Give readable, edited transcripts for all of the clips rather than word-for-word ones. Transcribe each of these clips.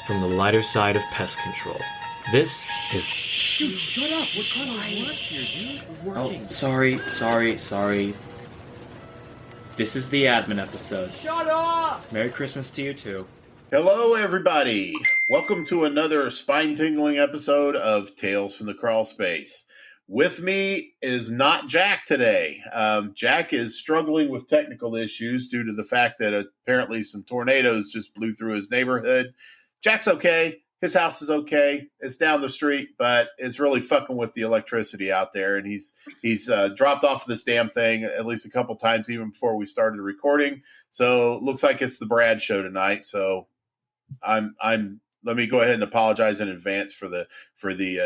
from the lighter side of pest control. This is... Shut up! What kind of work here, dude? We're working. Oh, sorry. This is the admin episode. Shut up! Merry Christmas to you, too. Hello, everybody. Welcome to another spine-tingling episode of Tales from the Crawl Space. With me is not Jack today. Jack is struggling with technical issues due to the fact that apparently some tornadoes just blew through his neighborhood. Jack's okay. His house is okay. It's down the street, but it's really fucking with the electricity out there. And he's dropped off this damn thing at least a couple times even before we started recording. So it looks like it's the Brad show tonight. So let me go ahead and apologize in advance for the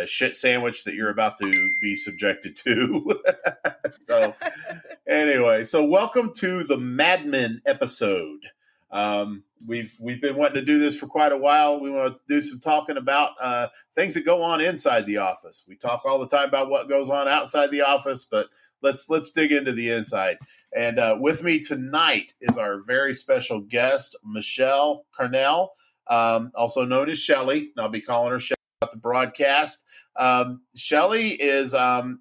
shit sandwich that you're about to be subjected to. So anyway, so welcome to the Mad Men episode. We've been wanting to do this for quite a while. We want to do some talking about things that go on inside the office. We talk all the time about what goes on outside the office, but let's dig into the inside. And with me tonight is our very special guest, Michelle Carnell, also known as Chele. And I'll be calling her Chele about the broadcast. Chele is a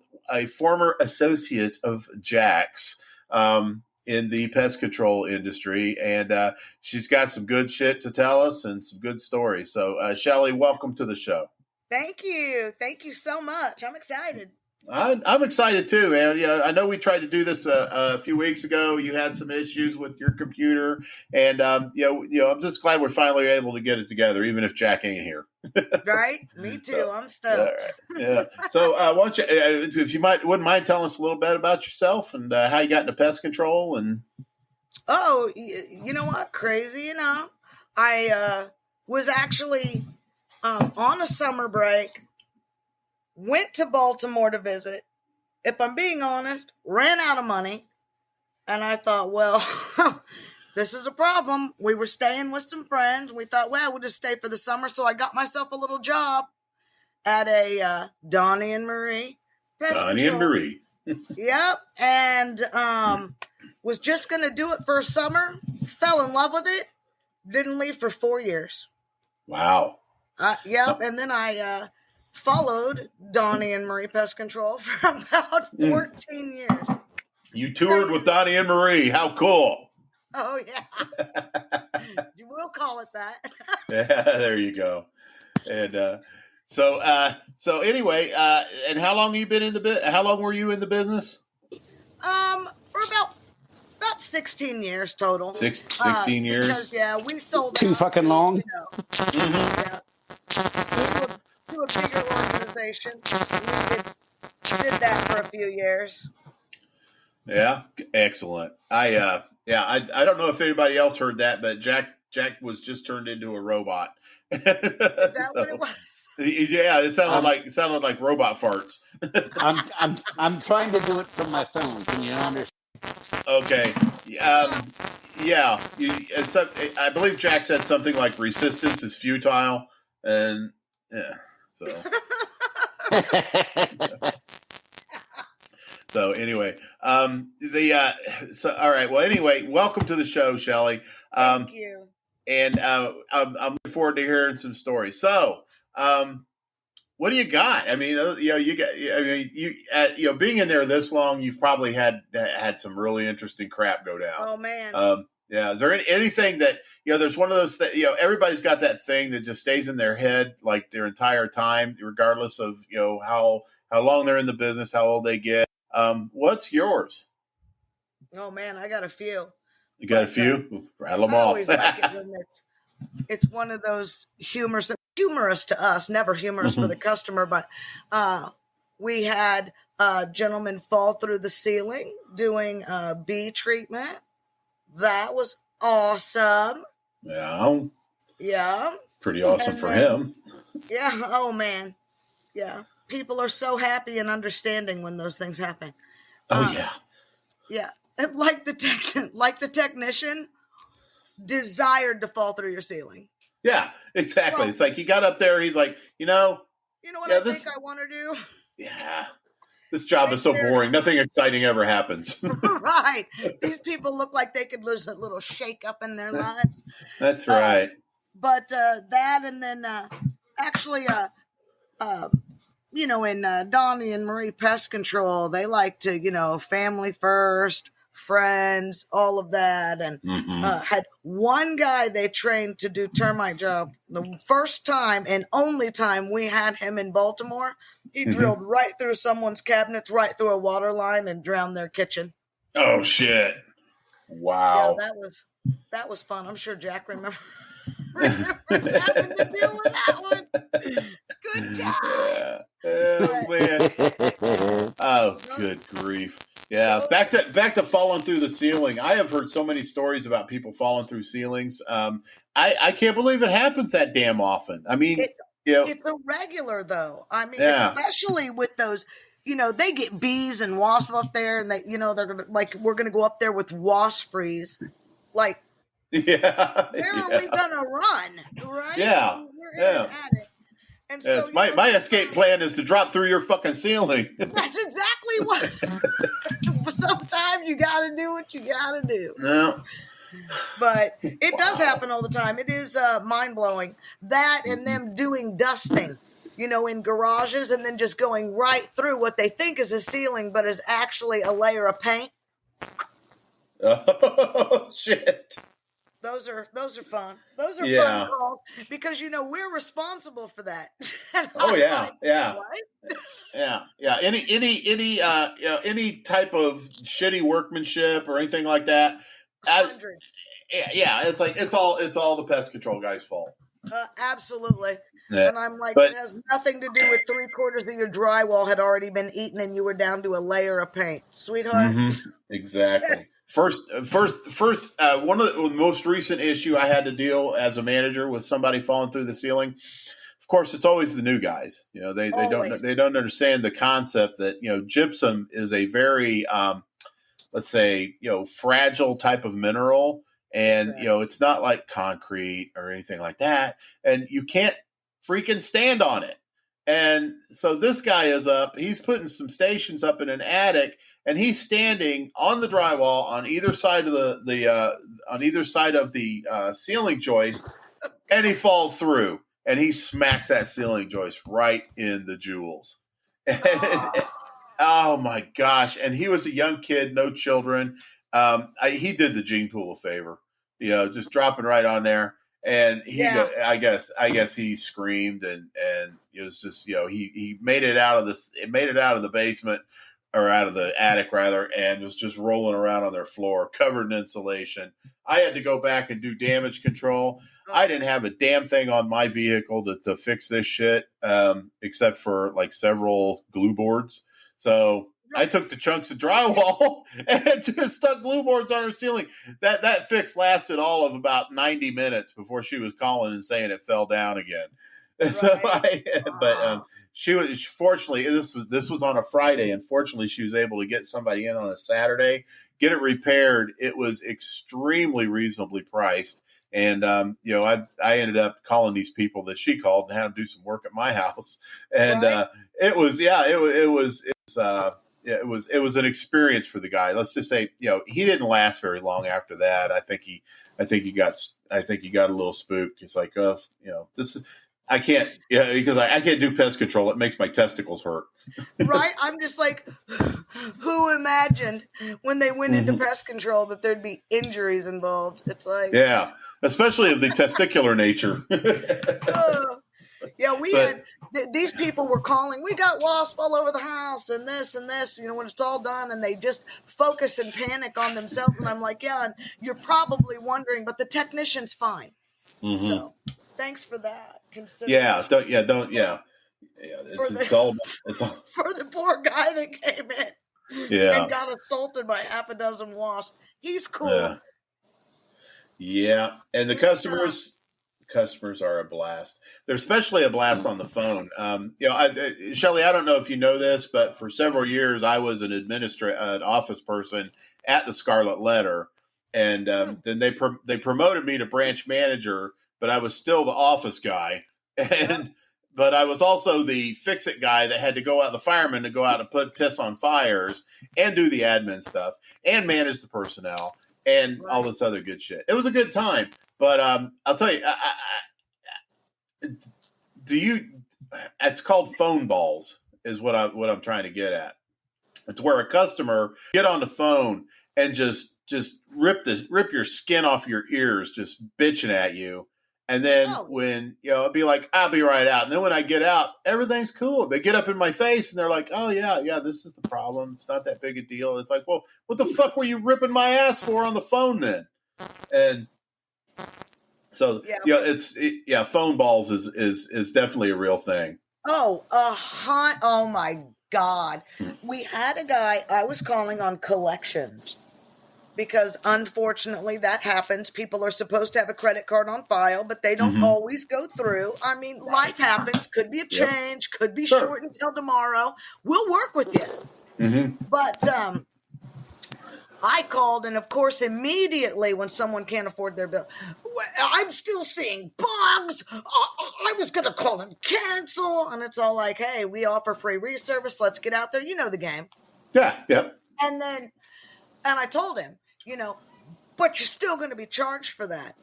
former associate of Jack's in the pest control industry, and she's got some good shit to tell us and some good stories. So, Chele, welcome to the show. Thank you so much. I'm excited. I'm excited too, man. Yeah, I know we tried to do this a few weeks ago. You had some issues with your computer, and I'm just glad we're finally able to get it together, even if Jack ain't here. Right? Me too. So, I'm stoked. Right. Yeah. So, why don't you, if you wouldn't mind telling us a little bit about yourself and how you got into pest control and. Oh, you know what? Crazy enough, I was actually on a summer break. Went to Baltimore to visit. If I'm being honest, ran out of money. And I thought, well, this is a problem. We were staying with some friends. We thought, well, we'll just stay for the summer. So I got myself a little job at a Donnie and Marie pest Donnie control. and Marie. Yep. And was just going to do it for a summer. Fell in love with it. Didn't leave for 4 years. Wow. Yep. And then I... followed Donnie and Marie Pest Control for about 14 years. You toured with Donnie and Marie. How cool. Oh, yeah. We'll call it that. Yeah, there you go. And so anyway, and how long have you been in how long were you in the business? For about 16 years total. 16 years? Because, yeah, we sold too fucking long. Yeah. To a bigger organization. We did that for a few years. Yeah, excellent. I don't know if anybody else heard that, but Jack was just turned into a robot. Is that what it was? Yeah, it sounded like robot farts. I'm trying to do it from my phone. Can you understand? Okay. Yeah. I believe Jack said something like resistance is futile, and yeah. So anyway, all right. Well, anyway, welcome to the show, Chele. Thank you. And I'm looking forward to hearing some stories. So, what do you got? I mean, being in there this long, you've probably had some really interesting crap go down. Oh man. Yeah. Is there anything that, there's one of those, everybody's got that thing that just stays in their head like their entire time, regardless of, how long they're in the business, how old they get. What's yours? Oh man, I got a few. You got a few? Rattle them I off. always like it when it's one of those humorous to us, never humorous for the customer, but we had a gentleman fall through the ceiling doing bee treatment. That was awesome. Yeah. Yeah. Pretty awesome for him. Yeah. Oh, man. Yeah. People are so happy and understanding when those things happen. Oh, yeah. Yeah. And like the technician desired to fall through your ceiling. Yeah, exactly. Well, it's like he got up there. He's like, You know what I think I want to do? Yeah. This job is so boring. Nothing exciting ever happens. Right. These people look like they could lose a little shake up in their lives. That's right. But that, and then actually, in Donnie and Marie Pest Control, they like to, family first, friends, all of that. And had one guy they trained to do termite job. The first time and only time we had him in Baltimore, he drilled right through someone's cabinets, right through a water line, and drowned their kitchen. Oh shit! Wow. Yeah, that was fun. I'm sure Jack remembers having to deal with that one. Good time. Yeah. Oh man. Oh, good grief. Yeah. Back to falling through the ceiling. I have heard so many stories about people falling through ceilings. I can't believe it happens that damn often. I mean, it's irregular though. I mean, especially with those. They get bees and wasps up there, and they're gonna we're gonna go up there with wasp freeze, like. Yeah. Where are we gonna run? Right? Yeah. We're in an attic. And yes, so my escape plan is to drop through your fucking ceiling. That's exactly what. Sometimes you got to do what you got to do. No. But it does happen all the time. It is mind blowing. That and them doing dusting, in garages, and then just going right through what they think is a ceiling, but is actually a layer of paint. Oh shit. Those are fun. Those are fun calls because we're responsible for that. Oh yeah, yeah, yeah. Any type of shitty workmanship or anything like that. Yeah. It's like it's all the pest control guy's fault. Absolutely. Yeah. And I'm like, it has nothing to do with 3/4 of your drywall had already been eaten and you were down to a layer of paint, sweetheart. Exactly. First, one of the most recent issue I had to deal as a manager with somebody falling through the ceiling. Of course, it's always the new guys. They don't understand the concept that gypsum is a very let's say fragile type of mineral, and it's not like concrete or anything like that, and you can't freaking stand on it. And so this guy is up. He's putting some stations up in an attic, and he's standing on the drywall on either side of the ceiling joist, and he falls through, and he smacks that ceiling joist right in the jewels. Oh my gosh! And he was a young kid, no children. He did the gene pool a favor, just dropping right on there. And I guess he screamed, and it was just he made it out of the basement, or out of the attic rather, and was just rolling around on their floor covered in insulation. I had to go back and do damage control. I didn't have a damn thing on my vehicle to fix this shit, except for like several glue boards. So I took the chunks of drywall and just stuck glue boards on her ceiling. That fix lasted all of about 90 minutes before she was calling and saying it fell down again. Right. So she was, fortunately, this was on a Friday, and fortunately she was able to get somebody in on a Saturday, get it repaired. It was extremely reasonably priced. And, I ended up calling these people that she called and had them do some work at my house. And, it was an experience for the guy. Let's just say, he didn't last very long after that. I think he got a little spooked. He's like, this is, I can't, because I can't do pest control. It makes my testicles hurt. Right. I'm just like, who imagined when they went into pest control that there'd be injuries involved? It's like, yeah, especially of the testicular nature. These people were calling, we got wasps all over the house and this, when it's all done, and they just focus and panic on themselves. And I'm like, yeah, and you're probably wondering, but the technician's fine. So thanks for that. It's all for the poor guy that came in and got assaulted by half a dozen wasps. He's cool. Yeah. And the customers are a blast. They're especially a blast on the phone. Shelley, I don't know if you know this, but for several years I was an office person at the Scarlet Letter, and then they promoted me to branch manager, but I was still the office guy, but I was also the fix-it guy that had to go out, the fireman to go out and put piss on fires and do the admin stuff and manage the personnel and all this other good shit. It was a good time. But I'll tell you, it's called phone balls is what I'm trying to get at. It's where a customer get on the phone and just rip your skin off your ears, just bitching at you. And then when, I'll be like, I'll be right out. And then when I get out, everything's cool. They get up in my face and they're like, oh, yeah, this is the problem. It's not that big a deal. It's like, well, what the fuck were you ripping my ass for on the phone then? And so, phone balls is definitely a real thing. Oh my God. We had a guy, I was calling on collections because unfortunately that happens. People are supposed to have a credit card on file, but they don't always go through. I mean, life happens. Could be a change, could be short until tomorrow. We'll work with you. But I called, and of course, immediately when someone can't afford their bill, I'm still seeing bugs. I was going to call and cancel. And it's all like, hey, we offer free reservice. Let's get out there. You know the game. Yeah. And I told him, but you're still going to be charged for that.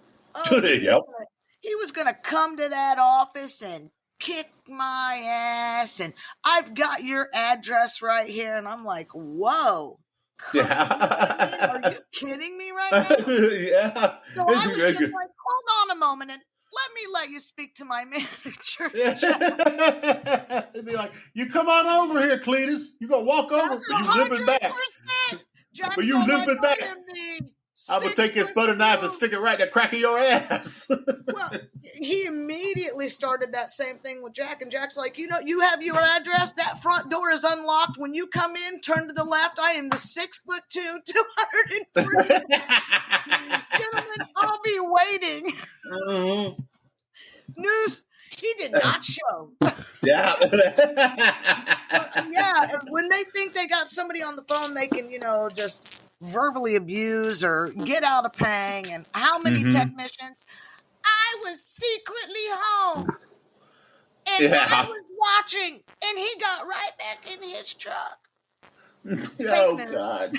He was going to come to that office and kick my ass. And I've got your address right here. And I'm like, whoa. Are you kidding me right now? Yeah. So I was just like, hold on a moment and let you speak to my manager. It'd be like, you come on over here, Cletus. You gonna walk over, but you limping back. But you limping back. I'm gonna take his butter knife and stick it right in the crack of your ass. Well, he immediately started that same thing with Jack, and Jack's like, you have your address. That front door is unlocked. When you come in, turn to the left. I am the 6'2", 240 gentlemen. I'll be waiting. News. He did not show. Yeah. When they think they got somebody on the phone, they can, just verbally abuse or get out of paying. And how many technicians? I was secretly home. And I was watching. And he got right back in his truck. Oh, God.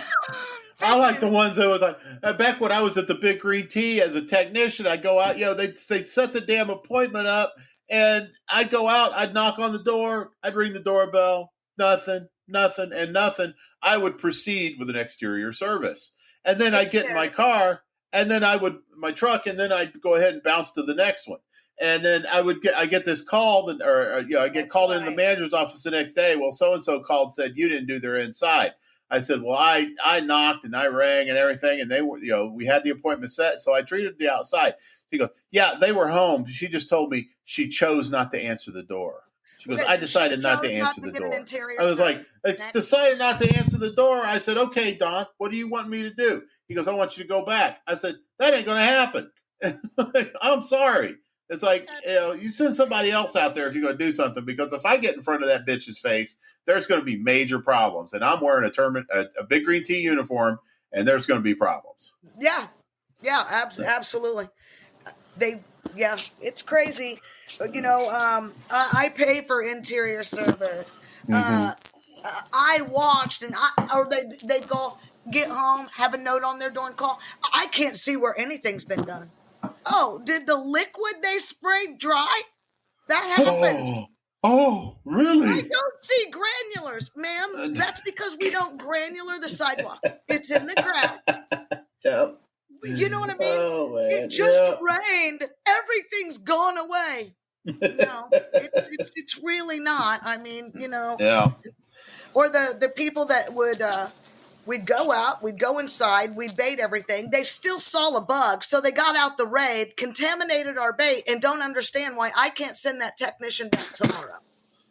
I like the ones that was like, back when I was at the Big Green Tea as a technician, I'd go out, they'd set the damn appointment up, and I'd go out, I'd knock on the door, I'd ring the doorbell, nothing. I would proceed with an exterior service. And then I'd get in my car, and then my truck, and then I'd go ahead and bounce to the next one. And then I get this call, I get called into the manager's office the next day. Well, so-and-so called, said you didn't do their inside. I said, well, I knocked and I rang and everything, and they were, we had the appointment set, so I treated the outside. She goes, yeah, they were home. She just told me she chose not to answer the door. She goes, I decided not to answer the door. I was like, it's decided not to answer the door. I said, okay, Don, what do you want me to do? He goes, I want you to go back. I said, that ain't going to happen. I'm sorry. It's like, you send somebody else out there if you're going to do something, because if I get in front of that bitch's face, there's going to be major problems. And I'm wearing a Big Green Tea uniform, and there's going to be problems. Yeah, absolutely. It's crazy. I pay for interior service. I watched, and they go get home, have a note on their door and call. I can't see where anything's been done. Oh, did the liquid they sprayed dry? That happens. Oh, really? I don't see granulars, ma'am. That's because we don't granular the sidewalks. It's in the grass. Yeah. You know what I mean? Oh, man. It just rained. Everything's gone away. No, it's really not. I mean, Yeah. Or the people that would we'd go out, we'd go inside, we'd bait everything. They still saw a bug, so they got out the raid, contaminated our bait, and don't understand why I can't send that technician back tomorrow.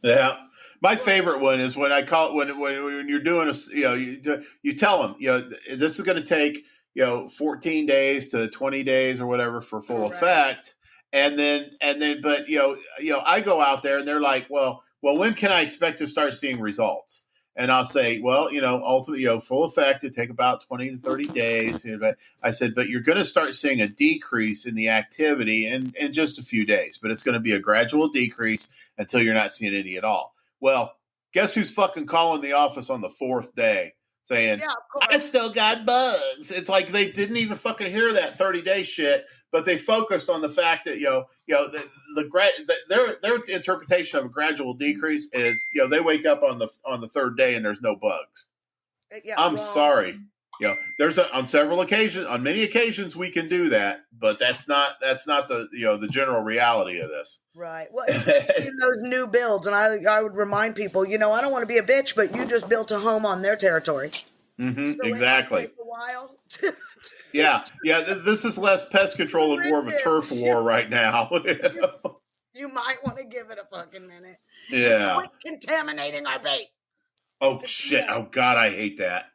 Yeah. My favorite one is when I call when you're doing you tell them, this is going to take 14 days to 20 days or whatever for full effect. And then, but I go out there and they're like, well, when can I expect to start seeing results? And I'll say, well, ultimately, full effect, it take about 20 to 30 days. I said, but you're going to start seeing a decrease in the activity in just a few days, but it's going to be a gradual decrease until you're not seeing any at all. Well, guess who's fucking calling the office on the fourth day saying, Yeah, of I course. still got bugs. It's like they didn't even fucking hear that 30-day shit, but they focused on the fact that their interpretation of a gradual decrease is they wake up on the third day and there's no bugs. Yeah, I'm wrong. sorry. There's on many occasions we can do that, but that's not the general reality of this. Right. Well, especially in those new builds, and I would remind people, I don't want to be a bitch, but you just built a home on their territory. Mm-hmm, So exactly. It might take a while. Yeah. This is less pest control and more of a turf war right now. You might want to give it a fucking minute. Yeah. Quit contaminating our bait. Oh shit! Oh god, I hate that.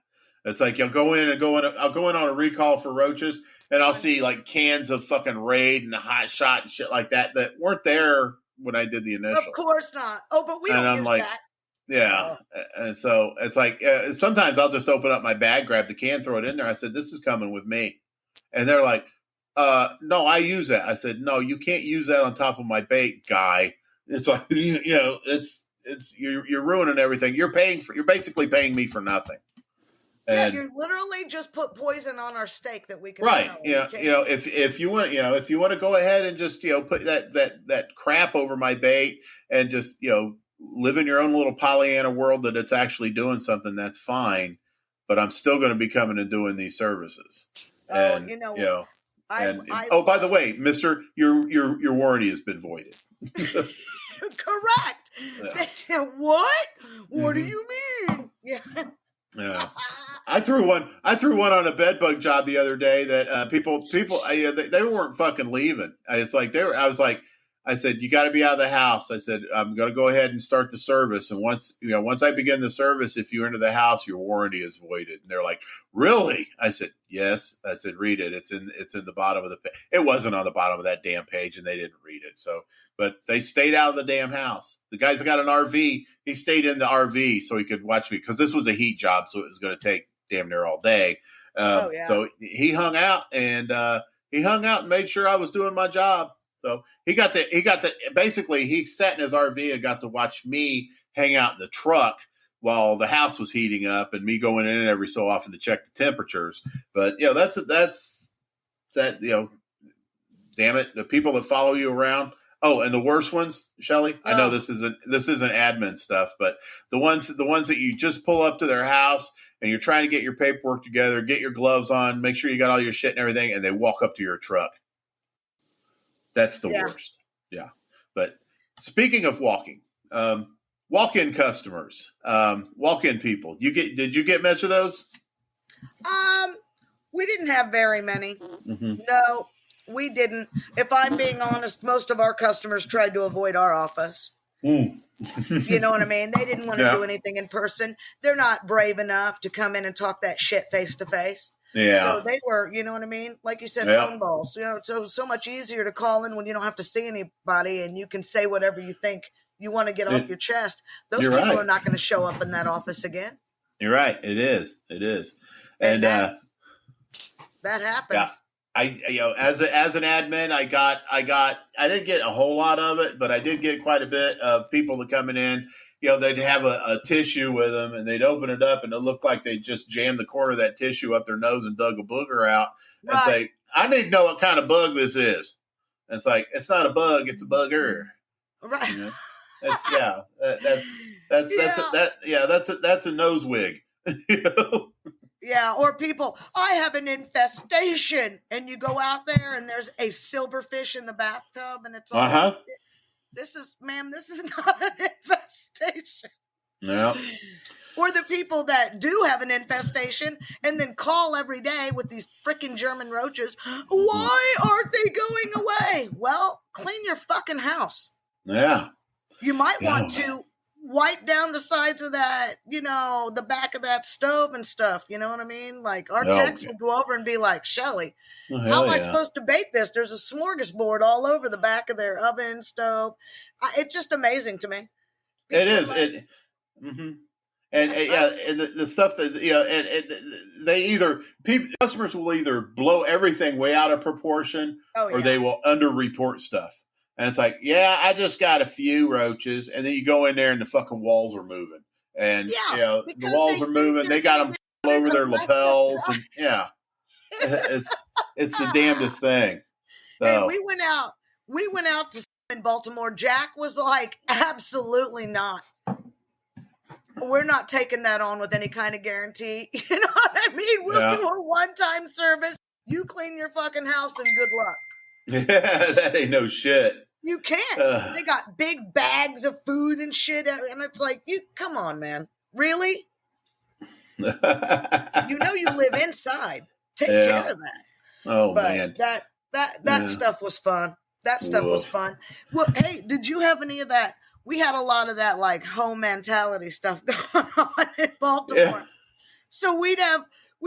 It's like I'll go in on a recall for roaches, and I'll see like cans of fucking Raid and Hot Shot and shit like that weren't there when I did the initial. Of course not. Oh, but we don't use that. Yeah, and so it's like sometimes I'll just open up my bag, grab the can, throw it in there. I said, "This is coming with me," and they're like, "No, I use that." I said, "No, you can't use that on top of my bait, guy." It's like you're ruining everything. You're basically paying me for nothing. And, you literally just put poison on our steak that we can right. smell. If you want to go ahead and just put that crap over my bait and just live in your own little Pollyanna world that it's actually doing something, that's fine. But I'm still going to be coming and doing these services. Oh, and, by the way, Mister, your warranty has been voided. Correct. Yeah. What? What do you mean? Yeah. Yeah, I threw one on a bed bug job the other day that people they weren't fucking leaving. I said, you got to be out of the house. I said, I'm going to go ahead and start the service. And once I begin the service, if you enter the house, your warranty is voided. And they're like, really? I said, yes. I said, read it. It's in the bottom of the page. It wasn't on the bottom of that damn page and they didn't read it. So, but they stayed out of the damn house. The guy's that got an RV. He stayed in the RV so he could watch me because this was a heat job. So it was going to take damn near all day. So he hung out and made sure I was doing my job. So he got to basically he sat in his RV and got to watch me hang out in the truck while the house was heating up and me going in every so often to check the temperatures. But that's damn it, the people that follow you around. Oh, and the worst ones, Shelley. I know this isn't admin stuff, but the ones that you just pull up to their house and you're trying to get your paperwork together, get your gloves on, make sure you got all your shit and everything, and they walk up to your truck. That's the worst. Yeah. But speaking of walking, walk-in customers, walk-in people, did you get much of those? We didn't have very many. Mm-hmm. No, we didn't. If I'm being honest, most of our customers tried to avoid our office. You know what I mean? They didn't want to do anything in person. They're not brave enough to come in and talk that shit face to face. Yeah. So they were, you know what I mean? Like you said, phone balls. It's so much easier to call in when you don't have to see anybody and you can say whatever you think you want to get off your chest. Those people are not going to show up in that office again. You're right. It is. And that happens. Yeah. As an admin, I didn't get a whole lot of it, but I did get quite a bit of people that coming in. They'd have a tissue with them and they'd open it up and it looked like they just jammed the corner of that tissue up their nose and dug a booger out and say, I need to know what kind of bug this is. And it's like, it's not a bug, it's a bugger. Right. That's a nose wig. Yeah, or people, I have an infestation, and you go out there and there's a silverfish in the bathtub, and it's all, this is not an infestation. No. Or the people that do have an infestation and then call every day with these freaking German roaches, why aren't they going away? Well, clean your fucking house. Yeah. You might want to wipe down the sides of that, the back of that stove and stuff. You know what I mean? Like our techs would go over and be like, Shelley, how am I supposed to bake this? There's a smorgasbord all over the back of their oven, stove. It's just amazing to me. It is. And the stuff that, customers will either blow everything way out of proportion or they will underreport stuff. And it's like, I just got a few roaches. And then you go in there and the fucking walls are moving. And, the walls are moving. They got them all over their lapels, and yeah, it's the damnedest thing. So. Hey, we went out to in Baltimore. Jack was like, absolutely not. We're not taking that on with any kind of guarantee. You know what I mean? We'll do a one-time service. You clean your fucking house and good luck. Yeah, that ain't no shit. You can't. They got big bags of food and shit, and it's like, you come on, man. Really? You know you live inside. Take care of that. Oh, but man. That stuff was fun. That stuff was fun. Well, hey, did you have any of that? We had a lot of that like home mentality stuff going on in Baltimore. Yeah. So we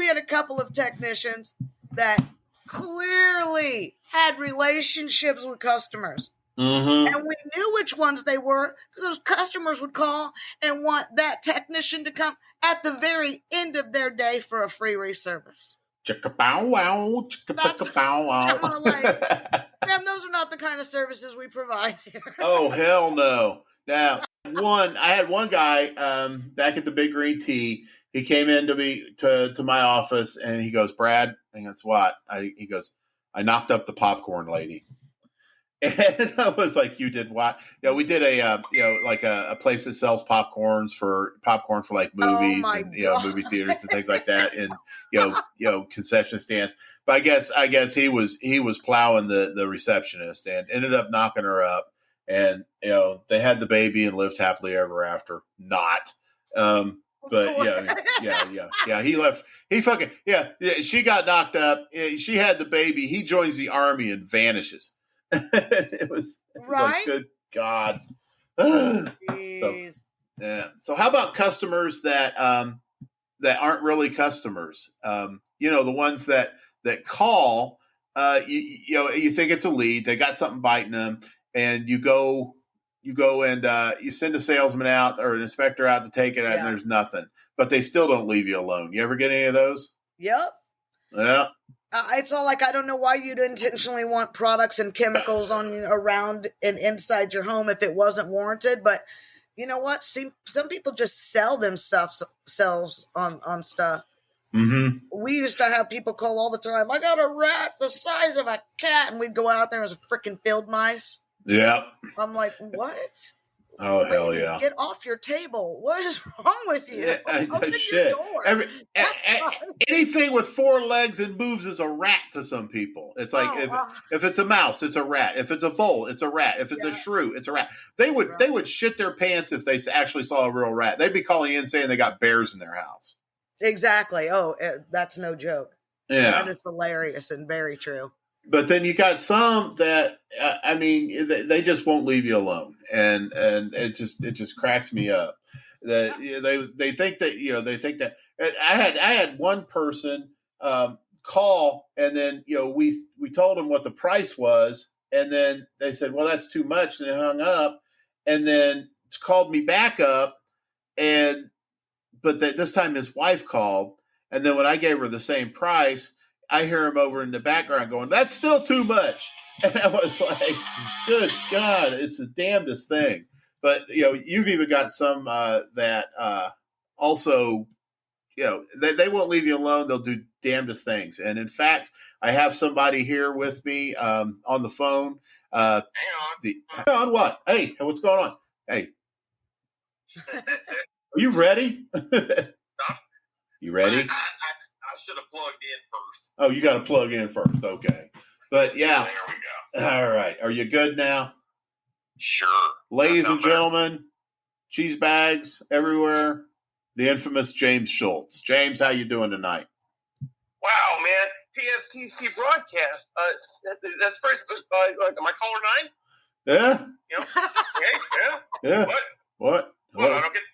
had a couple of technicians that clearly had relationships with customers. Mm-hmm. And we knew which ones they were because those customers would call and want that technician to come at the very end of their day for a free reservice. Chicka-bow-wow, chicka-bow-wow. I'm like, damn, those are not the kind of services we provide here. Oh, hell no. Now, I had one guy back at the Big Green Tea. He came into me to my office and he goes, Brad, and that's what? He goes, I knocked up the popcorn lady. And I was like, you did what? Yeah, we did a place that sells popcorn for like movies and movie theaters and things like that, and concession stands. But I guess he was plowing the receptionist and ended up knocking her up, and they had the baby and lived happily ever after. Not. But yeah. He left. He fucking she got knocked up. She had the baby. He joins the army and vanishes. it was like, good God. So how about customers that aren't really customers? The ones that call. You think it's a lead. They got something biting them, and you go and you send a salesman out or an inspector out to take it out, and there's nothing. But they still don't leave you alone. You ever get any of those? Yep. Yeah. It's all like, I don't know why you'd intentionally want products and chemicals around and inside your home if it wasn't warranted. But you know what? Some people just sell sells on stuff. Mm-hmm. We used to have people call all the time. I got a rat the size of a cat, and we'd go out there as a freaking field mice. Yeah. I'm like, what? Oh, hell yeah. Get off your table. What is wrong with you? Open shit. Your door. Anything with four legs and moves is a rat to some people. It's like if it's a mouse, it's a rat. If it's a vole, it's a rat. If it's a shrew, it's a rat. They would shit their pants if they actually saw a real rat. They'd be calling in saying they got bears in their house. Exactly. Oh, that's no joke. Yeah. That is hilarious and very true. But then you got some that they just won't leave you alone, and it just cracks me up that they think that I had one person call, and then we told them what the price was, and then they said, well, that's too much, and they hung up, and then it's called me back up, but this time his wife called, and then when I gave her the same price, I hear him over in the background going, that's still too much. And I was like, good God, it's the damnedest thing. But, you've even got some that also, they won't leave you alone. They'll do damnedest things. And in fact, I have somebody here with me on the phone. Hang on. Hang on what? Hey, what's going on? Hey. Are you ready? You ready? I should have plugged in first. Oh, you got to plug in first. Okay. But yeah. There we go. All right. Are you good now? Sure. Ladies and gentlemen, cheese bags everywhere. The infamous James Schultz. James, how you doing tonight? Wow, man. TFTC broadcast. That's very am I caller 9? Yeah. Okay. Yeah. Yeah. What? What? I don't get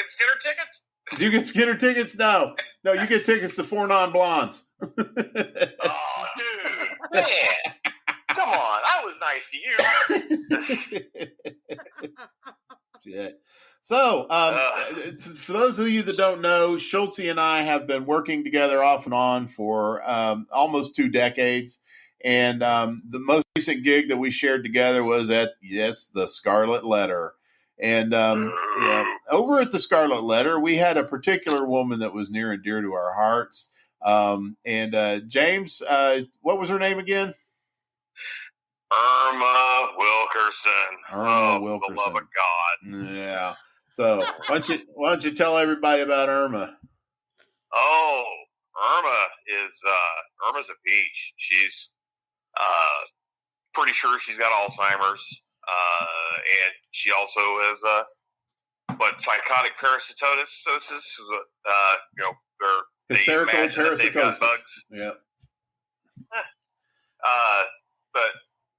Skinner tickets? Do you get Skinner tickets? No, you get tickets to 4 non-blondes. Oh, dude, man, come on! I was nice to you. Yeah. So, for those of you that don't know, Schultzy and I have been working together off and on for almost 2 decades. And the most recent gig that we shared together was at, the Scarlet Letter. And over at the Scarlet Letter, we had a particular woman that was near and dear to our hearts. James, what was her name again? Irma Wilkerson. Wilkerson. For the love of God. Yeah. So why don't you tell everybody about Irma? Oh, Irma's a peach. She's pretty sure she's got Alzheimer's, and she also has psychotic parasitosis. Hysterical parasitosis. Bugs. Yeah. But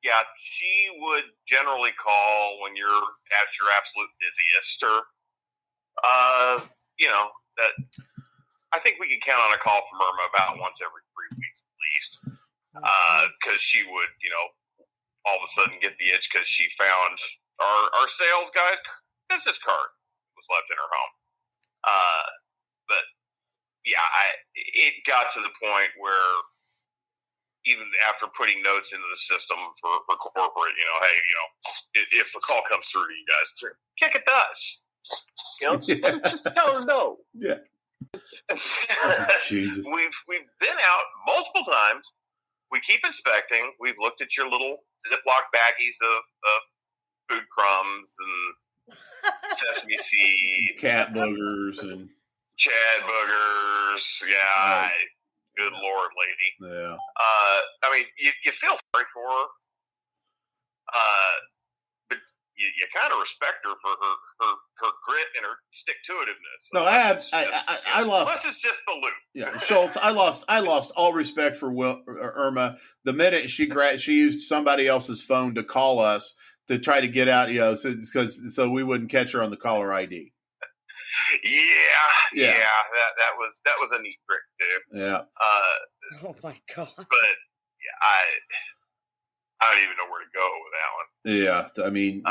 yeah, she would generally call when you're at your absolute busiest, or that. I think we can count on a call from Irma about once every 3 weeks at least, because she would, all of a sudden get the itch because she found our sales guy's business card was left in her home. But yeah, it got to the point where even after putting notes into the system for corporate, hey, if the call comes through to you guys, kick it to us. Just tell her no. Yeah. Jesus. We've been out multiple times. We keep inspecting. We've looked at your little Ziploc baggies of food crumbs and sesame seeds, cat boogers, and Chad boogers. Yeah, right. Good Lord, lady. Yeah. I mean, you feel sorry for her, but you kind of respect her for her grit and her stick-to-itiveness. No, I lost. Plus, it's just the loop. Yeah, Schultz. I lost all respect for Irma the minute she used somebody else's phone to call us to try to get out. So we wouldn't catch her on the caller ID. Yeah. That was a neat trick too. Yeah. Oh my God. But yeah, I don't even know where to go with that one. Yeah, I mean,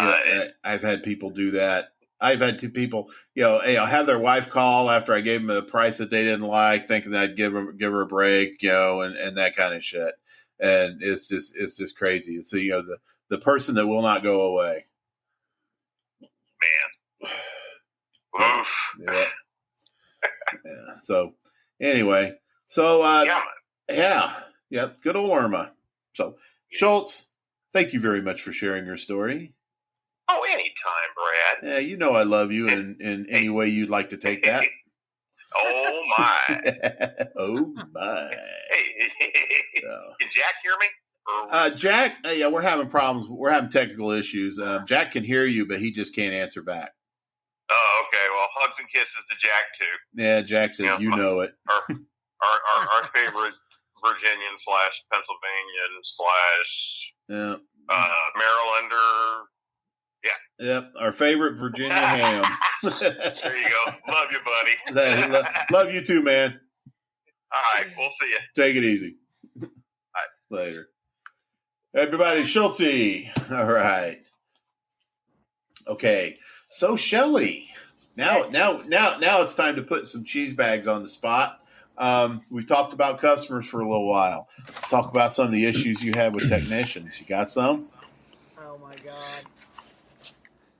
I've had people do that. I've had two people, have their wife call after I gave them a price that they didn't like, thinking that I'd give her a break, and that kind of shit. And it's just crazy. So the person that will not go away. Man. Oof. Yeah. Yeah. So anyway, good old Irma. So Schultz, thank you very much for sharing your story. Oh, anytime, Brad. Yeah, I love you in any way you'd like to take that. Oh my. Oh my. Hey, can Jack hear me? Jack, we're having problems. We're having technical issues. Jack can hear you, but he just can't answer back. Oh, okay. Well, hugs and kisses to Jack too. Yeah, Jack says it. Our favorite Virginian / Pennsylvanian / Marylander. Yeah. Yep. Our favorite Virginia ham. There you go. Love you, buddy. Love you too, man. All right. We'll see you. Take it easy. All right. Later. Everybody, Schultzy. All right. Okay. So Shelley, now it's time to put some cheese bags on the spot. We've talked about customers for a little while. Let's talk about some of the issues you have with technicians. You got some? Oh my God.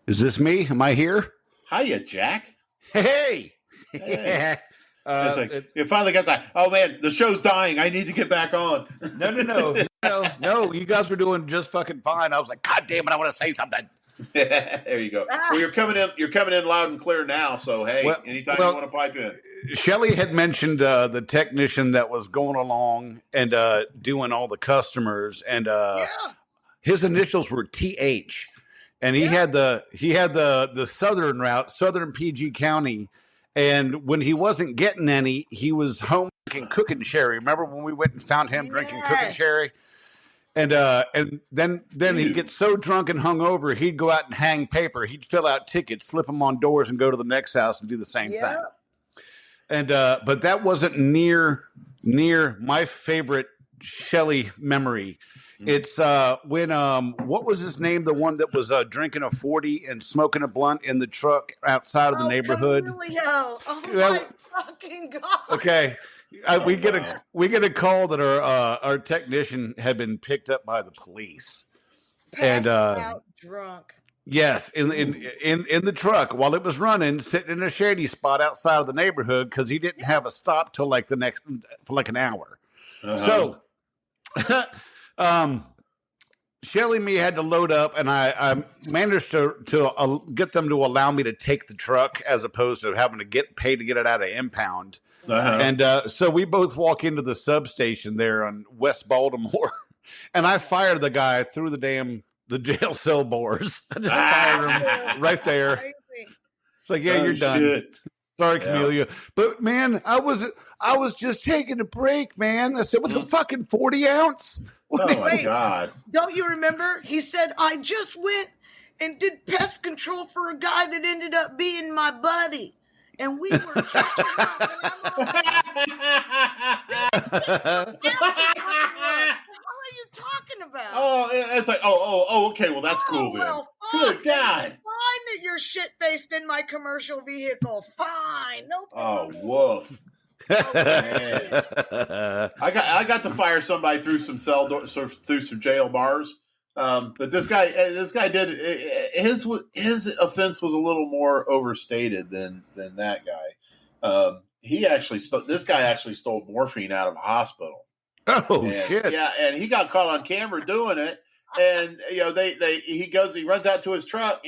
Is this me? Am I here? Hiya, Jack. Hey. It's like, it finally got like, oh man, the show's dying. I need to get back on. No. You guys were doing just fucking fine. I was like, God damn it, I want to say something. There you go. Well, you're coming in loud and clear now. So hey, anytime you want to pipe in. Shelley had mentioned the technician that was going along and doing all the customers, and his initials were TH, and he had the southern route, southern PG County, and when he wasn't getting any, he was home cooking sherry. Remember when we went and found him drinking cooking sherry? And then he'd get so drunk and hungover, he'd go out and hang paper. He'd fill out tickets, slip them on doors, and go to the next house and do the same thing. And but that wasn't near my favorite Shelley memory. It's when what was his name? The one that was drinking a 40 and smoking a blunt in the truck outside of the neighborhood. Oh my fucking God! Okay. We get a call that our technician had been picked up by the police, Passed out drunk. Yes, in the truck while it was running, sitting in a shady spot outside of the neighborhood because he didn't have a stop till like for like an hour. So, Shelly and me had to load up, and I managed to get them to allow me to take the truck as opposed to having to get paid to get it out of impound. And so we both walk into the substation there on West Baltimore, and I fired the guy through the jail cell doors. I just fired him right there. It's like, yeah, you're done. Shit. Sorry, Camellia. But man, I was just taking a break, man. I said, with a fucking 40 ounce. Oh my God. Don't you remember? He said, I just went and did pest control for a guy that ended up being my buddy. And we were catching up. And I'm what are you talking about? Oh, it's like, okay. Well, that's cool then. Well, Good God. It's fine that you're shit-faced in my commercial vehicle. Fine. No problem. Oh, woof. Man. I got to fire somebody through some through some jail bars. But this guy did his offense was a little more overstated than that guy. This guy actually stole morphine out of a hospital. Oh shit! Yeah, and he got caught on camera doing it. And he runs out to his truck.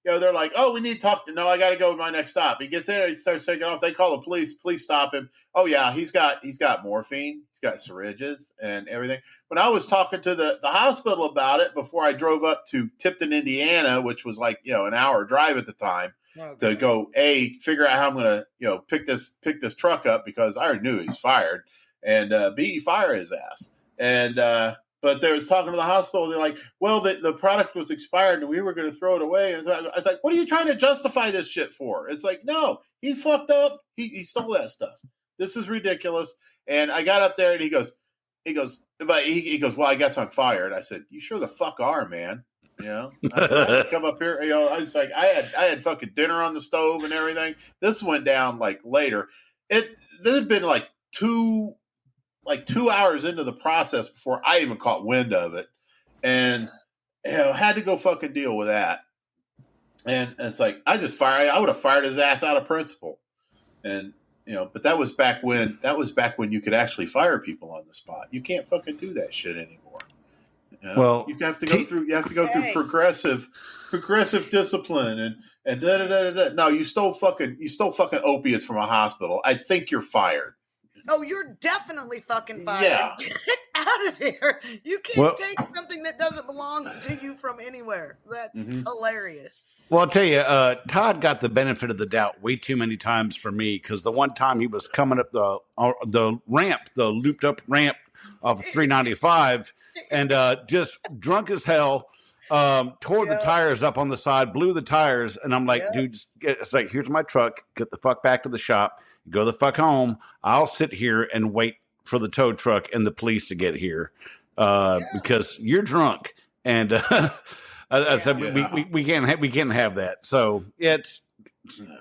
They're like, oh, we need to talk. No, I got to go to my next stop. He gets there, he starts taking off. They call the police. Police stop him. Oh yeah, he's got morphine. He's got syringes and everything. When I was talking to the hospital about it before I drove up to Tipton, Indiana, which was like an hour drive at the time, to go figure out how I'm going to pick this truck up because I already knew he's fired, and B, fire his ass. And but they was talking to the hospital. They're like, well, the product was expired and we were going to throw it away. And I was like, what are you trying to justify this shit for? It's like, no, he fucked up. He stole that stuff. This is ridiculous. And I got up there and he goes, well, I guess I'm fired. I said, you sure the fuck are, man. I said, I had to come up here. I was like, I had fucking dinner on the stove and everything. This went down like later. There had been like 2 hours into the process before I even caught wind of it, and had to go fucking deal with that. And it's like I would have fired his ass out of principle, and but that was back when you could actually fire people on the spot. You can't fucking do that shit anymore. Well, you have to go through progressive discipline and da da da da. No, you stole fucking opiates from a hospital. I think you're fired. Oh, you're definitely fucking fired. Yeah. Get out of here. You can't take something that doesn't belong to you from anywhere. That's hilarious. Well, I'll tell you, Todd got the benefit of the doubt way too many times for me because the one time he was coming up the ramp, the looped up ramp of 395, and just drunk as hell, tore the tires up on the side, blew the tires, and I'm like, dude, it's like, here's my truck, get the fuck back to the shop. Go the fuck home. I'll sit here and wait for the tow truck and the police to get here because you're drunk. And I said we can't have that. So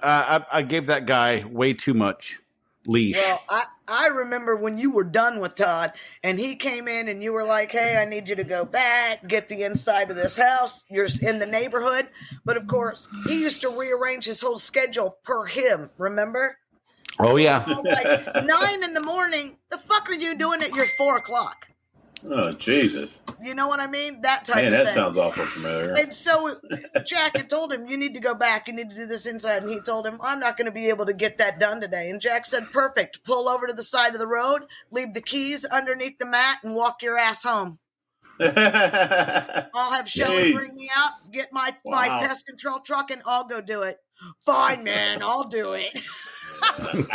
I gave that guy way too much leash. Well, I remember when you were done with Todd and he came in and you were like, hey, I need you to go back, get the inside of this house. You're in the neighborhood. But of course, he used to rearrange his whole schedule per him. Remember? Oh, yeah. Like 9 a.m. The fuck are you doing at your 4 o'clock? Oh, Jesus. You know what I mean? That type of thing. Man, that sounds awful familiar. And so Jack had told him, you need to go back. You need to do this inside. And he told him, I'm not going to be able to get that done today. And Jack said, perfect. Pull over to the side of the road, leave the keys underneath the mat, and walk your ass home. I'll have Shelly bring me out, get my pest control truck, and I'll go do it. Fine, man. I'll do it. It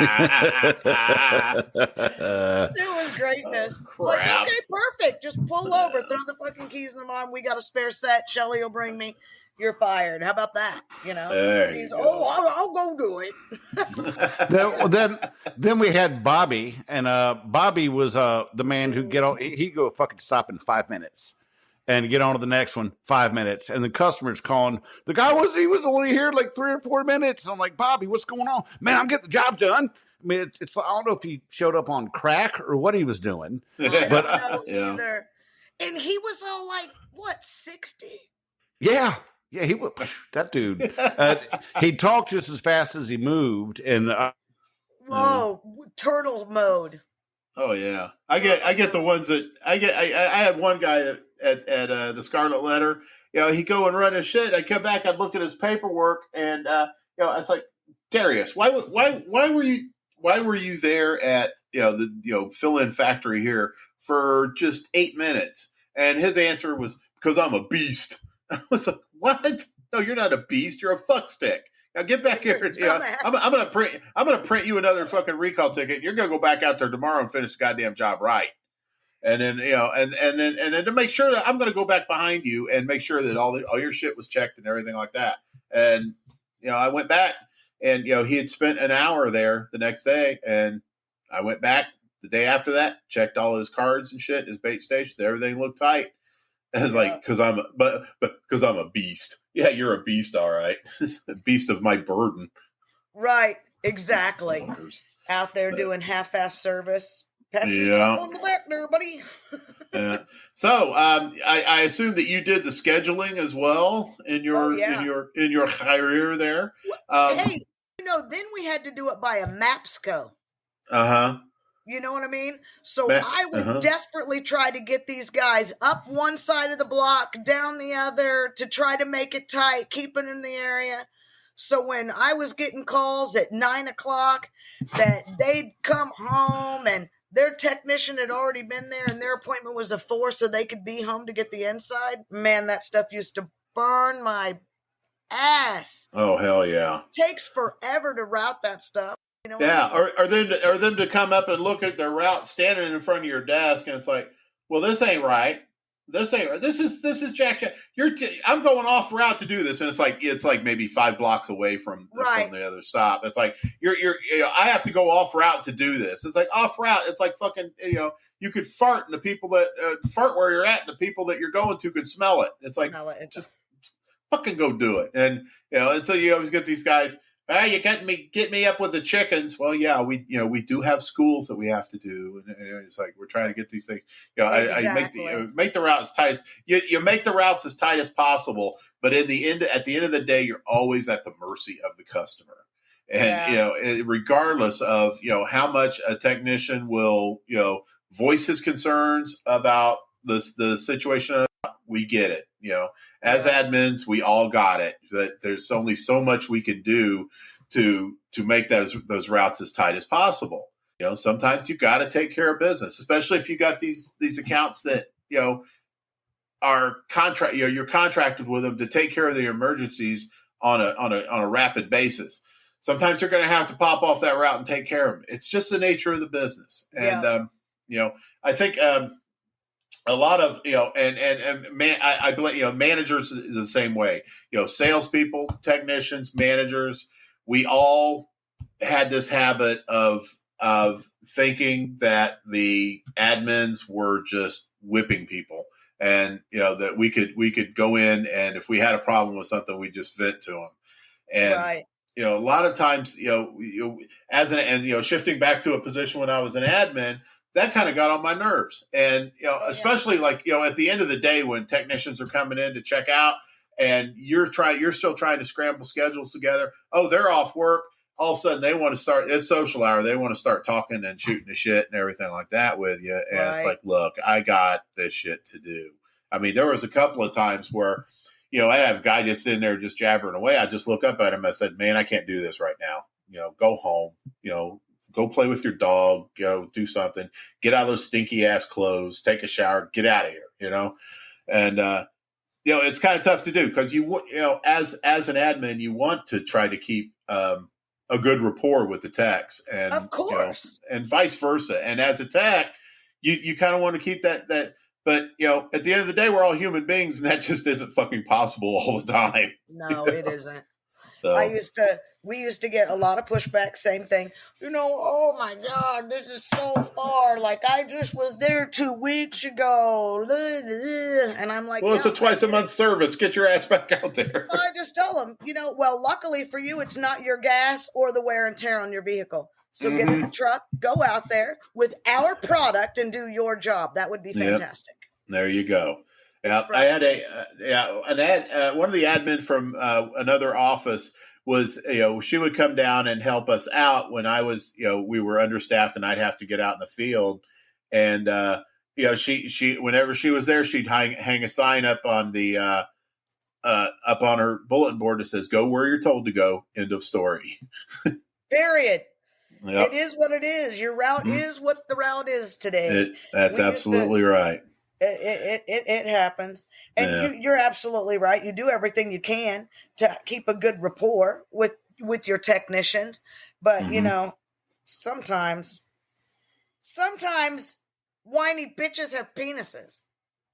was greatness. It's like, okay, perfect. Just pull over, throw the fucking keys in the mom. We got a spare set. Shelly will bring me. You're fired. How about that? I'll go do it. Then we had Bobby, and Bobby was the man who he'd go fucking stop in 5 minutes. And get on to the next one, 5 minutes. And the customer's calling. The guy he was only here like 3 or 4 minutes. And I'm like, Bobby, what's going on? Man, I'm getting the job done. I mean, I don't know if he showed up on crack or what he was doing. I don't know either. And he was all like, what, 60? Yeah. Yeah, he was that dude. He talked just as fast as he moved, and Whoa, turtle mode. Oh yeah, I get the ones that I get. I had one guy at the Scarlet Letter. You know, he'd go and run his shit. I'd come back, I'd look at his paperwork, and you know, I was like, Darius, why were you there at the fill-in factory here for just 8 minutes? And his answer was, because I'm a beast. I was like, what? No, you're not a beast. You're a fuckstick. Now get back here. I'm gonna print you another fucking recall ticket. You're gonna go back out there tomorrow and finish the goddamn job right. And then and then to make sure that I'm gonna go back behind you and make sure that all your shit was checked and everything like that. And I went back, and he had spent an hour there the next day, and I went back the day after that, checked all his cards and shit, his bait stations, everything looked tight. And it's like, because I'm a beast. Yeah, you're a beast, all right. A beast of my burden. Right, exactly. Out there doing half-ass service. Pat your stuff on the back there, buddy. Yeah. So I assume that you did the scheduling as well in your in your career there. Hey, then we had to do it by a Mapsco. You know what I mean? So I would desperately try to get these guys up one side of the block, down the other, to try to make it tight, keep it in the area. So when I was getting calls at 9:00 that they'd come home and their technician had already been there and their appointment was at 4 so they could be home to get the inside, man, that stuff used to burn my ass. Oh, hell yeah. It takes forever to route that stuff. Yeah, or them to come up and look at their route standing in front of your desk, and it's like, well, this ain't right. This ain't right. This is Jack. I'm going off route to do this, and it's like maybe 5 blocks away from the other stop. It's like I have to go off route to do this. It's like off route. It's like fucking you could fart, and the people that fart where you're at, and the people that you're going to can smell it. It's like just fucking go do it, and and so you always get these guys. You get me up with the chickens. Well, yeah, we do have schools that we have to do, and it's like we're trying to get these things. Exactly. I make the routes tight as you make the routes as tight as possible. But at the end of the day, you're always at the mercy of the customer, and regardless of how much a technician will voice his concerns about the situation. We get it. As admins, we all got it. That there's only so much we can do to make those routes as tight as possible. Sometimes you got to take care of business, especially if you got these accounts that are you're contracted with them to take care of the emergencies on a rapid basis. Sometimes you're going to have to pop off that route and take care of them. It's just the nature of the business, and I think. A lot of I believe managers the same way. Salespeople, technicians, managers. We all had this habit of thinking that the admins were just whipping people, and that we could go in, and if we had a problem with something, we just vent to them. And a lot of times, shifting back to a position when I was an admin. That kind of got on my nerves. And, especially at the end of the day when technicians are coming in to check out and you're still trying to scramble schedules together. Oh, they're off work. All of a sudden they want to start, it's social hour. They want to start talking and shooting the shit and everything like that with you. And it's like, look, I got this shit to do. I mean, there was a couple of times where, I have a guy just sitting there just jabbering away. I just look up at him. I said, man, I can't do this right now. Go home, go play with your dog, do something, get out of those stinky ass clothes, take a shower, get out of here, and, it's kind of tough to do because as an admin, you want to try to keep, a good rapport with the techs and of course, and vice versa. And as a tech, you kind of want to keep that, but at the end of the day, we're all human beings and that just isn't fucking possible all the time. No, it isn't. So. We used to get a lot of pushback, same thing. Oh my God, this is so far. Like I just was there 2 weeks ago. And I'm like, well, it's a twice a month service. Get your ass back out there. I just tell them, well, luckily for you, it's not your gas or the wear and tear on your vehicle. So get in the truck, go out there with our product and do your job. That would be fantastic. Yep. There you go. Yeah, I had an ad. One of the admin from another office was, she would come down and help us out when I was, we were understaffed and I'd have to get out in the field. And, she, whenever she was there, she'd hang a sign up on the, up on her bulletin board that says, "Go where you're told to go." End of story. Period. Yep. It is what it is. Your route is what the route is today. That's absolutely right. It happens. And you're absolutely right. You do everything you can to keep a good rapport with your technicians. But, sometimes whiny bitches have penises.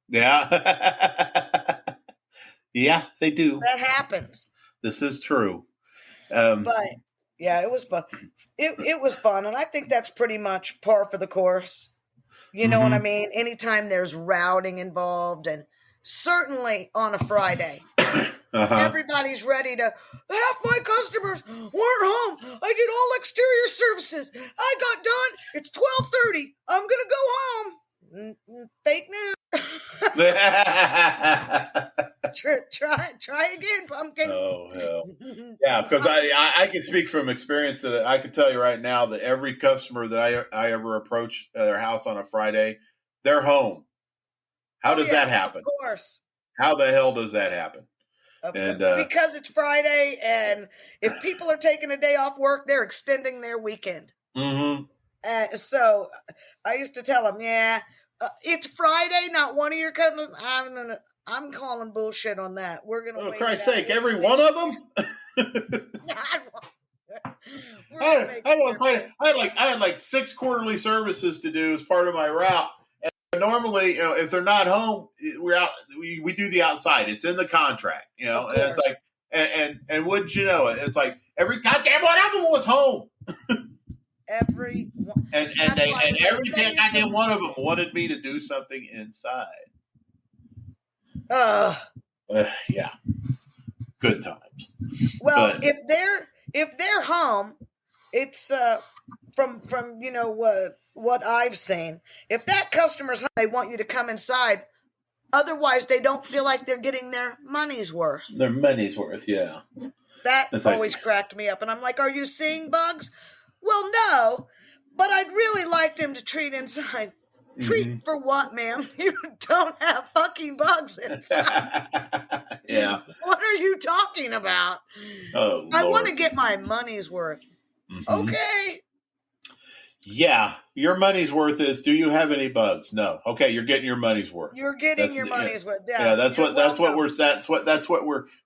Yeah. Yeah, they do. That happens. This is true. But yeah, it was fun. It was fun. And I think that's pretty much par for the course. You know what I mean? Anytime there's routing involved, and certainly on a Friday, everybody's ready to. Half my customers weren't home. I did all exterior services. I got done. It's 12:30. I'm gonna go home. Fake news. Try again, pumpkin. Oh hell, yeah! Because I can speak from experience that I can tell you right now that every customer that I ever approach their house on a Friday, they're home. How does that happen? Of course. How the hell does that happen? And because it's Friday, and if people are taking a day off work, they're extending their weekend. So I used to tell them, it's Friday, not one of your customers. I'm calling bullshit on that. We're gonna. Oh, Christ's sake! Every one of them. I had like 6 quarterly services to do as part of my route. And normally, if they're not home, we're out. We do the outside. It's in the contract, and it's like, and wouldn't you know it? It's like every goddamn one of them was home. Every one, and every goddamn one of them wanted me to do something inside. Yeah, good times. Well, if they're home, it's from what I've seen. If that customer's home, they want you to come inside. Otherwise, they don't feel like they're getting their money's worth. Their money's worth, yeah. That always cracked me up, and I'm like, "Are you seeing bugs?" Well, no, but I'd really like them to treat inside. Treat for what, ma'am? You don't have fucking bugs inside. Yeah. What are you talking about? Oh, I want to get my money's worth. Okay. Yeah, your money's worth is, do you have any bugs? No. Okay, you're getting your money's worth. You're getting your money's worth. Yeah, that's what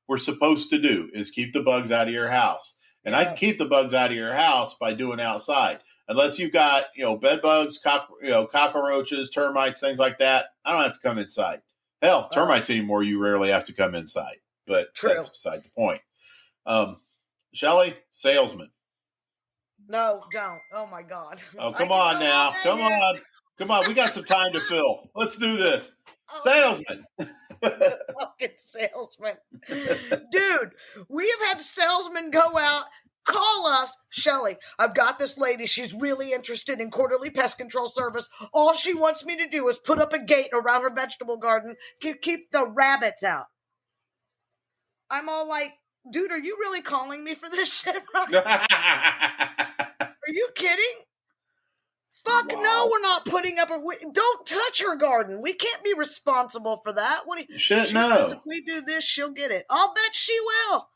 we're supposed to do, is keep the bugs out of your house. And I can keep the bugs out of your house by doing outside. Unless you've got, bed bugs, cockroaches, termites, things like that. I don't have to come inside. Hell, termites anymore, you rarely have to come inside. But that's beside the point. Shelley, salesman. No, don't. Oh my God. Oh, come on now. Come on. We got some time to fill. Let's do this. Salesman. Fucking salesman. Dude, we have had salesmen go out, call us, Shelley, I've got this lady. She's really interested in quarterly pest control service. All she wants me to do is put up a gate around her vegetable garden to keep the rabbits out. I'm all like, dude, are you really calling me for this shit? Are you kidding? Fuck no, we're not putting up don't touch her garden. We can't be responsible for that. What do you Shit, she no. says if we do this, she'll get it. I'll bet she will.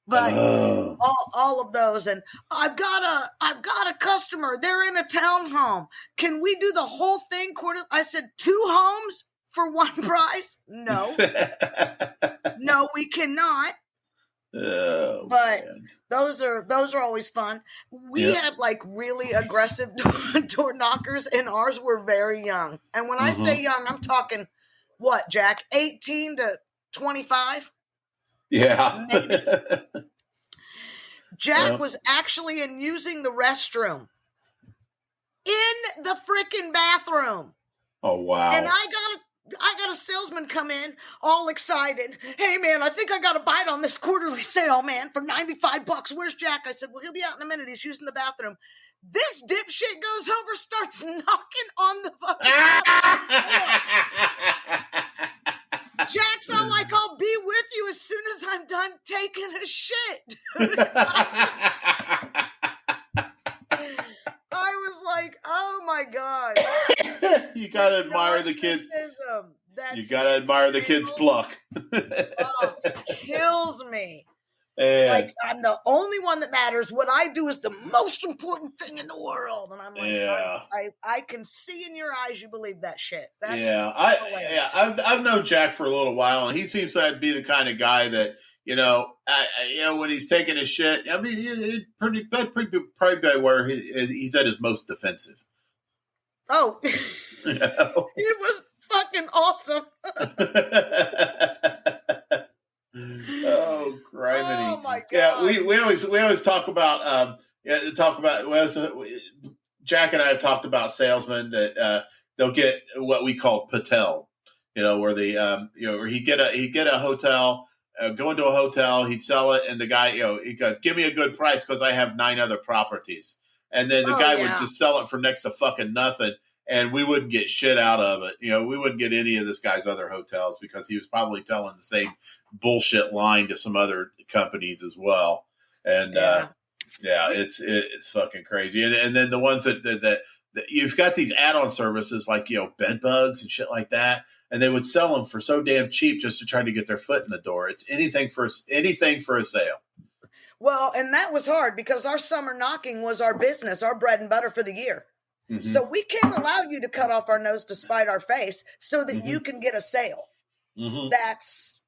But all of those, and I've got a customer. They're in a townhome. Can we do the whole thing quarter? I said 2 homes for one price? No. No, we cannot. Oh, but man. those are always fun. We had like really aggressive door knockers, and ours were very young. And when I say young, I'm talking what, Jack? 18 to 25? Yeah. Maybe. Jack was actually using the restroom in the freaking bathroom. Oh wow. And I got a salesman come in all excited. Hey man, I think I got a bite on this quarterly sale, man, for $95. Where's Jack? I said, well, he'll be out in a minute. He's using the bathroom. This dipshit goes over, starts knocking on the fucking Jack's all like, I'll be with you as soon as I'm done taking a shit. I was like, oh my God. You gotta admire the kids. You gotta admire the kids' pluck. Oh, kills me. And, like, I'm the only one that matters. What I do is the most important thing in the world. And I'm like, yeah. I can see in your eyes you believe that shit. That's I've known Jack for a little while, and he seems to be the kind of guy that, when he's taking his shit, I mean, he probably where he's at his most defensive. Oh, it was fucking awesome. Oh, criminy! Oh my God! Yeah, we always talk about Jack and I have talked about salesmen that they'll get what we call patel, where they where he'd get a hotel, go into a hotel, he'd sell it, and the guy he goes, give me a good price because I have 9 other properties, and then the guy would just sell it for next to fucking nothing. And we wouldn't get shit out of it. We wouldn't get any of this guy's other hotels because he was probably telling the same bullshit line to some other companies as well. And it's fucking crazy. And then the ones that you've got these add-on services like bed bugs and shit like that, and they would sell them for so damn cheap just to try to get their foot in the door. It's anything for a sale. Well, and that was hard because our summer knocking was our business, our bread and butter for the year. Mm-hmm. So we can't allow you to cut off our nose to spite our face so that you can get a sale. Mm-hmm. That's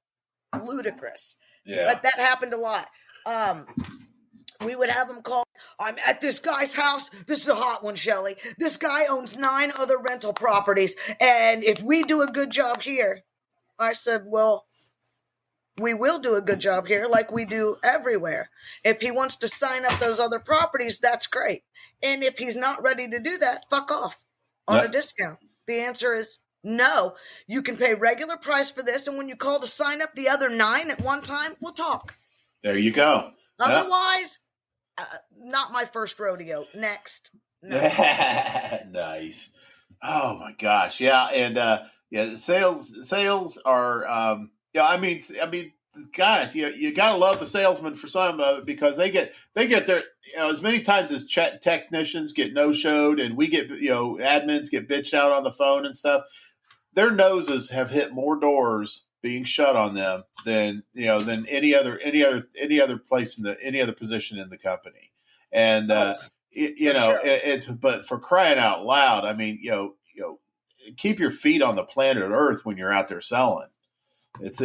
ludicrous. Yeah. But that happened a lot. We would have them call, I'm at this guy's house. This is a hot one, Shelley. This guy owns 9 other rental properties. And if we do a good job here, I said, well, we will do a good job here like we do everywhere. If he wants to sign up those other properties, that's great. And if he's not ready to do that, fuck off on a discount. The answer is no. You can pay regular price for this, and when you call to sign up the other 9 at one time, we'll talk. There you go. Otherwise, not my first rodeo. Next. No. Nice. Oh my gosh. Yeah. And sales are I mean, guys, you gotta love the salesman for some of it because they get their as many times as technicians get no-showed and we get admins get bitched out on the phone and stuff. Their noses have hit more doors being shut on them than any other place in any other position in the company. And but for crying out loud, I mean, keep your feet on the planet Earth when you're out there selling. That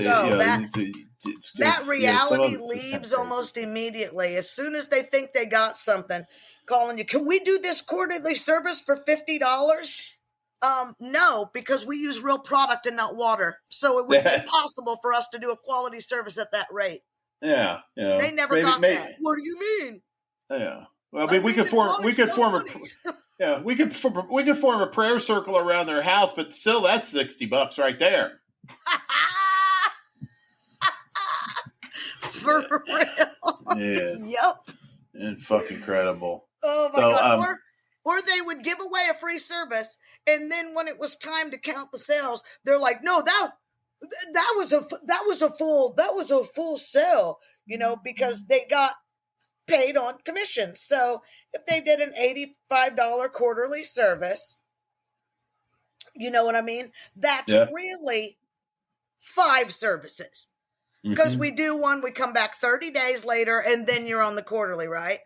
reality leaves almost immediately. As soon as they think they got something, calling you, can we do this quarterly service for $50? No, because we use real product and not water. So it would be impossible for us to do a quality service at that rate. Yeah. They never got that. What do you mean? Yeah. Well, I mean, we could form a prayer circle around their house, but still that's $60 right there. For real. Yeah. Yep. And fucking incredible. Oh my God. Or they would give away a free service, and then when it was time to count the sales, they're like, "No, that was a full sale," because they got paid on commission. So if they did an $85 quarterly service, you know what I mean? That's really 5 services. Because we do one, we come back 30 days later, and then you're on the quarterly, right?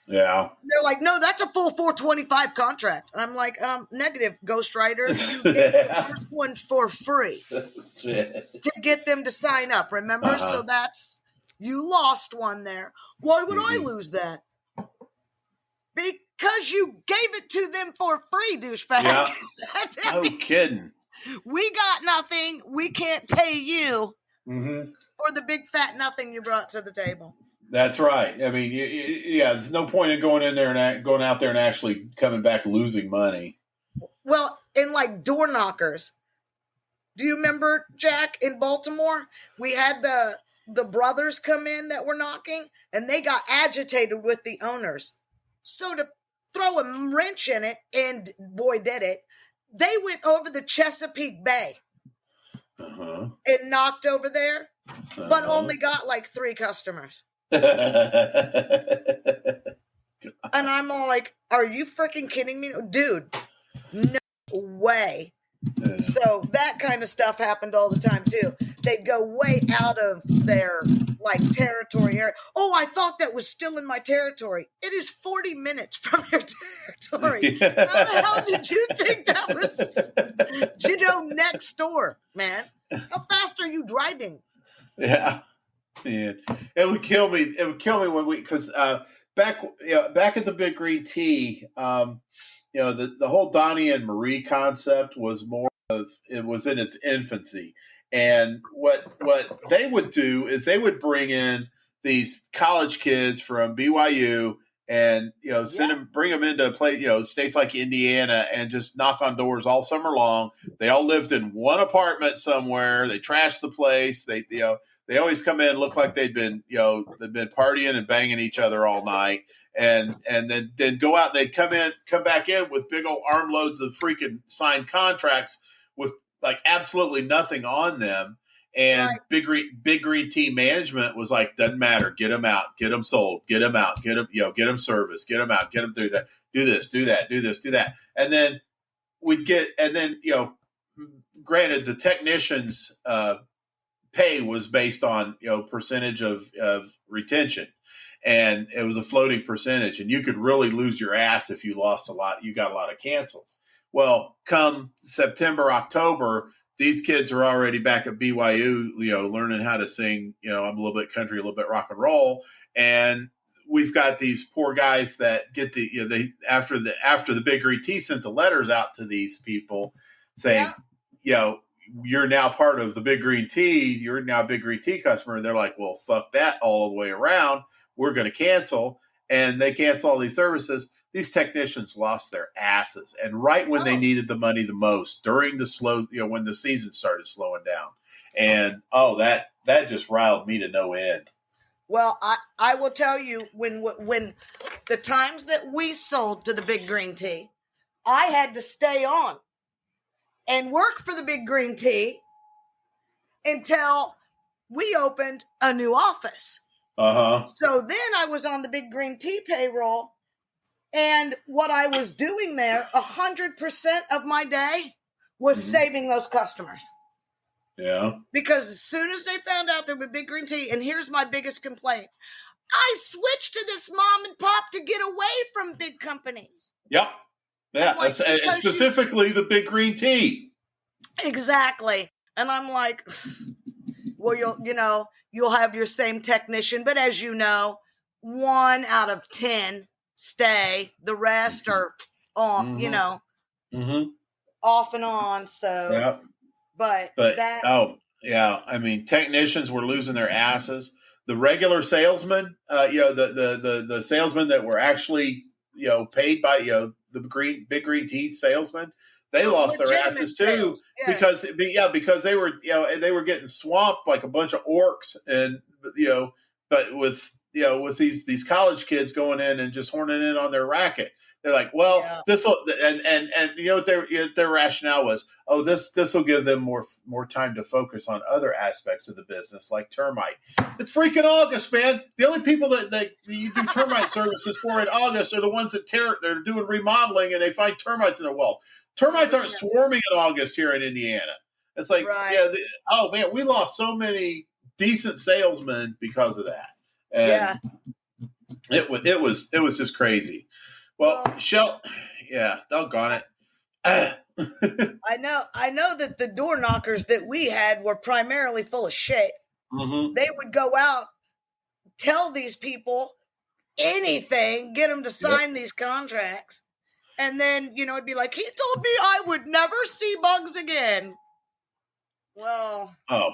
Yeah. They're like, no, that's a full 425 contract. And I'm like, negative, ghostwriter. You get the first one for free to get them to sign up, remember? So you lost one there. Why would I lose that? Because you gave it to them for free, douchebag. Yeah. No kidding. We got nothing. We can't pay you. For the big fat nothing you brought to the table. That's right. I mean, there's no point in going out there and actually coming back losing money. Well, in like door knockers. Do you remember, Jack, in Baltimore? We had the brothers come in that were knocking, and they got agitated with the owners. So to throw a wrench in it, and boy did it, they went over the Chesapeake Bay. and knocked over there, but only got like 3 customers. And I'm all like, are you freaking kidding me? Dude, no way. So that kind of stuff happened all the time too. They'd go way out of their like territory area. Oh, I thought that was still in my territory. It is 40 minutes from your territory. How the hell did you think that was, next door, man? How fast are you driving? Yeah. Man, it would kill me. It would kill me when because back at the Big Green Tea, the whole Donnie and Marie concept was more of it was in its infancy, and what they would do is they would bring in these college kids from BYU and bring them into states like Indiana and just knock on doors all summer long. They all lived in one apartment somewhere. They trashed the place. They always come in, look like they've been partying and banging each other all night, and then go out. And they'd come back in with big old armloads of freaking signed contracts with like absolutely nothing on them. And right. Big Green Tea management was like, doesn't matter, get them out, get them sold, get them out, get them service, get them out, get them do that, do this, do that, do this, do that, and then granted, the technicians. Pay was based on percentage of retention, and it was a floating percentage, and you could really lose your ass if you lost a lot. You got a lot of cancels. Well, come September, October, these kids are already back at BYU, learning how to sing. I'm a little bit country, a little bit rock and roll, and we've got these poor guys that get they after the Big Green Tea sent the letters out to these people saying, you're now part of the Big Green Tea. You're now a Big Green Tea customer. And they're like, well, fuck that all the way around. We're going to cancel. And they cancel all these services. These technicians lost their asses. And right when they needed the money the most, during the slow, when the season started slowing down. And, that just riled me to no end. Well, I will tell you, when the times that we sold to the Big Green Tea, I had to stay on and work for the Big Green Tea until we opened a new office. So then I was on the Big Green Tea payroll, and what I was doing there, 100% of my day was saving those customers. Yeah. Because as soon as they found out there was Big Green Tea, and here's my biggest complaint, I switched to this mom and pop to get away from big companies. Yep. Yeah, and specifically the Big Green Tea. Exactly. And I'm like, well, you'll have your same technician, but as you know, 1 out of 10 stay. The rest are on, off and on. So, but I mean, technicians were losing their asses. The regular salesmen, the salesmen that were actually, paid by, the Big Green Tea salesmen, they lost their asses too, because they were, they were getting swamped like a bunch of orcs, and but with these college kids going in and just horning in on their racket. They're like, well, this will, and what their rationale was, this will give them more time to focus on other aspects of the business, like termite. It's freaking August, man. The only people that you do termite services for in August are the ones they're doing remodeling and they find termites in their walls. Termites aren't swarming in August here in Indiana. It's like, man, we lost so many decent salesmen because of that. And it was just crazy. Well, doggone it. I know that the door knockers that we had were primarily full of shit. They would go out, tell these people anything, get them to sign these contracts. And then, it'd be like, he told me I would never see bugs again. Well. Oh,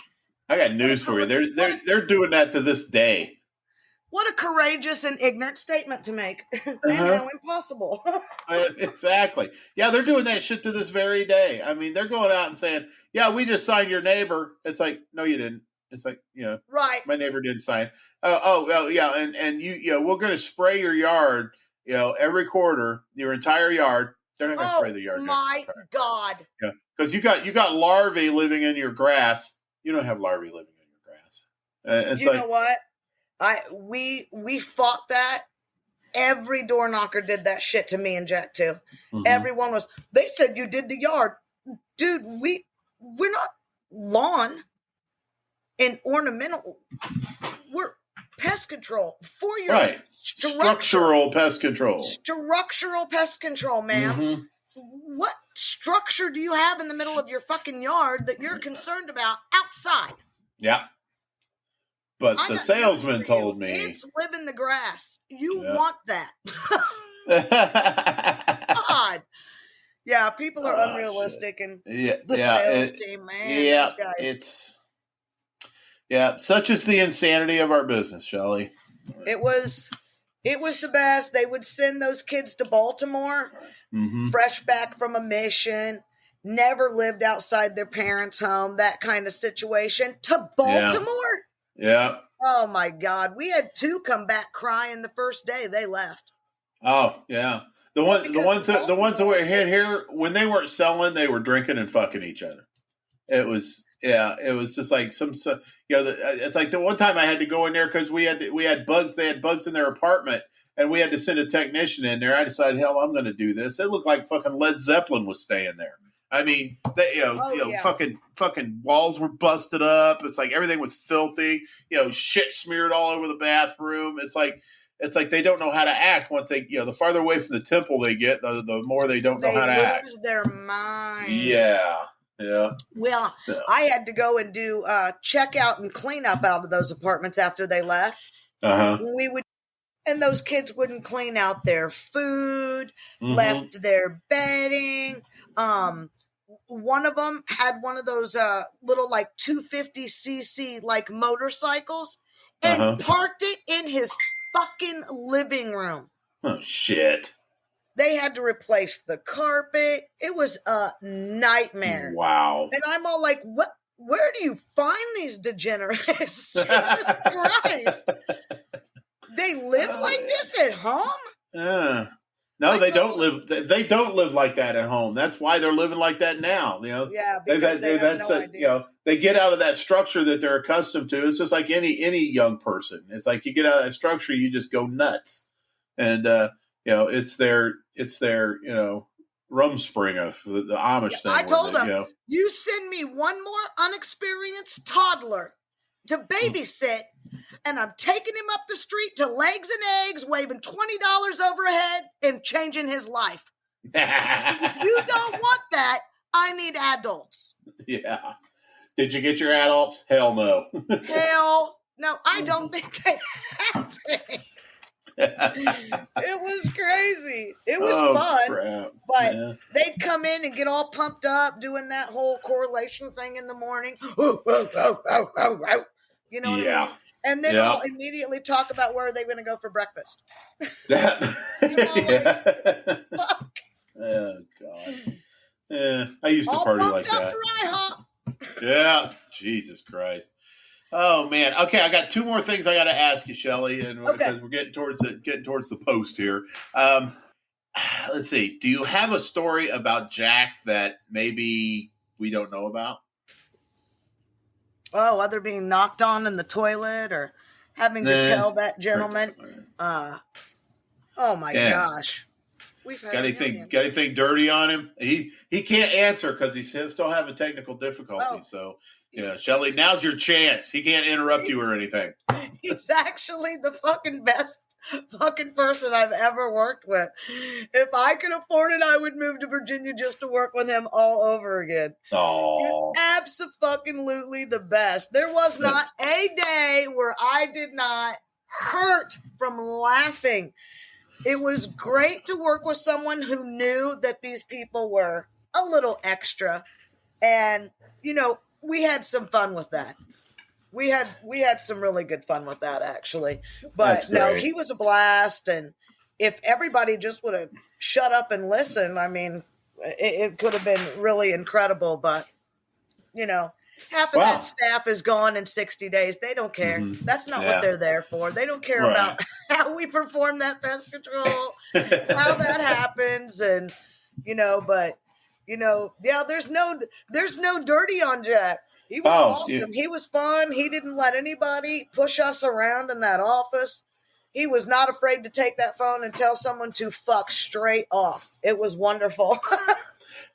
I got news for you. They're doing that to this day. What a courageous and ignorant statement to make. And how impossible. Exactly. Yeah, they're doing that shit to this very day. I mean, they're going out and saying, we just signed your neighbor. It's like, no, you didn't. It's like, right. My neighbor didn't sign. And you, we're going to spray your yard, every quarter, your entire yard. They're not going to spray the yard. Oh, my God. Yeah. because you got larvae living in your grass. You don't have larvae living in your grass. You know what? We fought that. Every door knocker did that shit to me and Jack too. Mm-hmm. Everyone was. They said you did the yard, dude. We're not lawn and ornamental. We're pest control for your right. Structural pest control. Structural pest control, ma'am. Mm-hmm. What structure do you have in the middle of your fucking yard that you're concerned about outside? Yeah. But the salesman told me. Ants live in the grass. You want that. God. Yeah, people are unrealistic and the sales team, man. Those guys. Such is the insanity of our business, Shelley. It was the best. They would send those kids to Baltimore, fresh back from a mission, never lived outside their parents' home, that kind of situation. To Baltimore? Yeah. Oh my God. We had 2 come back crying the first day they left. Oh, yeah. The ones that were here when they weren't selling, they were drinking and fucking each other. It was just like it's like the one time I had to go in there because we had bugs. They had bugs in their apartment, and we had to send a technician in there. I decided, hell, I'm going to do this. It looked like fucking Led Zeppelin was staying there. I mean, fucking walls were busted up. It's like everything was filthy. Shit smeared all over the bathroom. It's like they don't know how to act once they, the farther away from the temple they get, the more they don't know how to act. They lose their minds. Yeah. Yeah. Well, I had to go and do checkout and cleanup out of those apartments after they left. And those kids wouldn't clean out their food, left their bedding. One of them had one of those little like 250cc like motorcycles and parked it in his fucking living room. Oh shit. They had to replace the carpet. It was a nightmare. Wow. And I'm all like, what? Where do you find these degenerates? Jesus Christ. They live like this at home? No, they don't live. They don't live like that at home. That's why they're living like that now. Yeah, because they have no idea. They get out of that structure that they're accustomed to. It's just like any young person. It's like you get out of that structure, you just go nuts, and it's their rumspring of the Amish thing. I told them, you send me one more unexperienced toddler to babysit, and I'm taking him up the street to Legs and Eggs, waving $20 overhead and changing his life. If you don't want that, I need adults. Yeah. Did you get your adults? Hell no. Hell no. I don't think they have it. It was crazy. It was fun. Crap. But they'd come in and get all pumped up doing that whole correlation thing in the morning. You know what I mean? And then I'll immediately talk about where they're going to go for breakfast. Fuck. Oh, God. Yeah, I used to party like that. Yeah. Jesus Christ. Oh man. Okay, I got 2 more things I got to ask you, Shelley, and because we're getting towards the post here. Let's see. Do you have a story about Jack that maybe we don't know about? Oh, other being knocked on in the toilet or having to tell that gentleman. Oh my gosh. We've had got anything dirty on him? He can't answer because he's still having technical difficulties. Oh. So Shelley, now's your chance. He can't interrupt you or anything. He's actually the fucking best fucking person I've ever worked with. If I could afford it, I would move to Virginia just to work with him all over again. Oh, absolutely the best. There was not a day where I did not hurt from laughing. It was great to work with someone who knew that these people were a little extra, and we had some fun with that. We had some really good fun with that, actually. But no, he was a blast. And if everybody just would have shut up and listened, I mean, it could have been really incredible. But, half of that staff is gone in 60 days. They don't care. Mm-hmm. That's not what they're there for. They don't care about how we perform that pest control, how that happens. And, but There's no dirty on Jack. He was awesome. He was fun. He didn't let anybody push us around in that office. He was not afraid to take that phone and tell someone to fuck straight off. It was wonderful.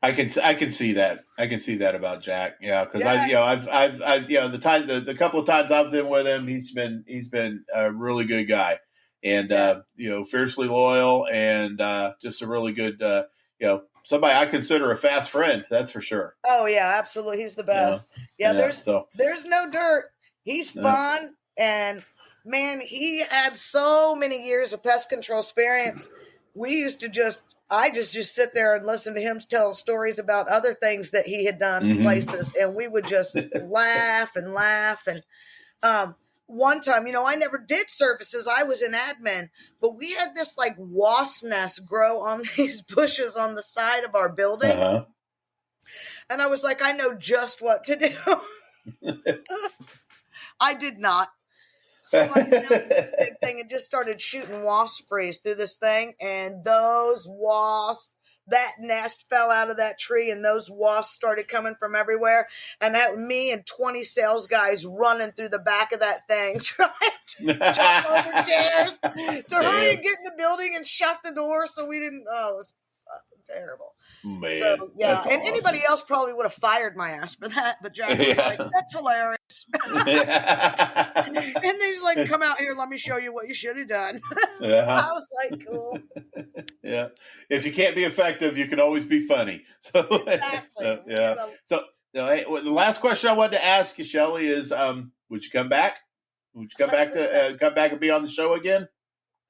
I can see that. I can see that about Jack. Yeah, because I've the couple of times I've been with him, he's been a really good guy, and fiercely loyal, and just a really good somebody I consider a fast friend. That's for sure. Oh yeah, absolutely. He's the best. There's no dirt. He's fun, and man, he had so many years of pest control experience. We used to I just sit there and listen to him tell stories about other things that he had done places, and we would just laugh and laugh. And one time, I never did services. I was in admin, but we had this like wasp nest grow on these bushes on the side of our building. Uh-huh. And I was like, I know just what to do. I did not. So I went out to this big thing and just started shooting wasp freeze through this thing. And those wasps, that nest fell out of that tree, and those wasps started coming from everywhere. And that me and 20 sales guys running through the back of that thing, trying to jump over chairs to hurry and get in the building and shut the door so we didn't. Oh, it was fucking terrible. Man, so yeah, and awesome. Anybody else probably would have fired my ass for that, but Jack was like, "That's hilarious." And they're like, "Come out here, let me show you what you should have done." I was like, "Cool." Yeah, if you can't be effective, you can always be funny. So exactly. So hey, the last question I wanted to ask you, Shelley, is would you come back? Would you come 100%. Come back and be on the show again?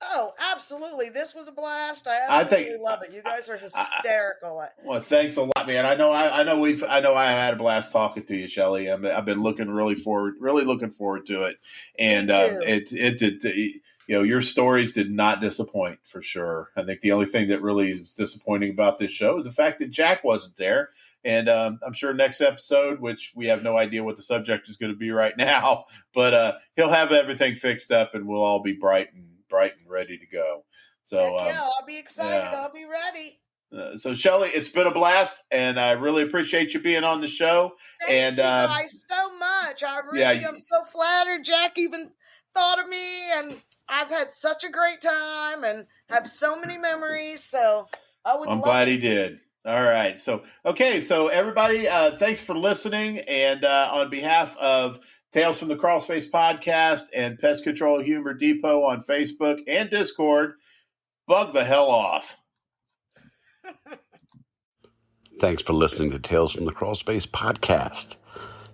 Oh, absolutely. This was a blast. I absolutely love it. You guys are hysterical. Well, thanks a lot, man. I know I had a blast talking to you, Shelley. I've been really looking forward to it. And it did, your stories did not disappoint for sure. I think the only thing that really was disappointing about this show is the fact that Jack wasn't there. And I'm sure next episode, which we have no idea what the subject is going to be right now, but he'll have everything fixed up and we'll all be bright and ready to go. So I'll be excited. I'll be ready. So Shelley, it's been a blast, and I really appreciate you being on the show. Thank you guys so much. I'm so flattered Jack even thought of me, and I've had such a great time and have so many memories. So I'm glad he did. All right. So everybody, thanks for listening. And on behalf of Tales from the Crawlspace podcast and Pest Control Humor Depot on Facebook and Discord, bug the hell off. Thanks for listening to Tales from the Crawlspace podcast.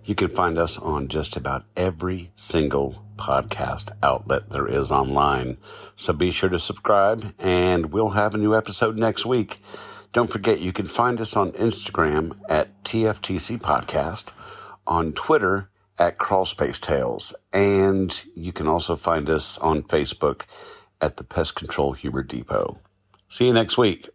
You can find us on just about every single podcast outlet there is online. So be sure to subscribe, and we'll have a new episode next week. Don't forget, you can find us on Instagram at TFTC Podcast, on Twitter at Crawlspace Tales, and you can also find us on Facebook at the Pest Control Humor Depot. See you next week.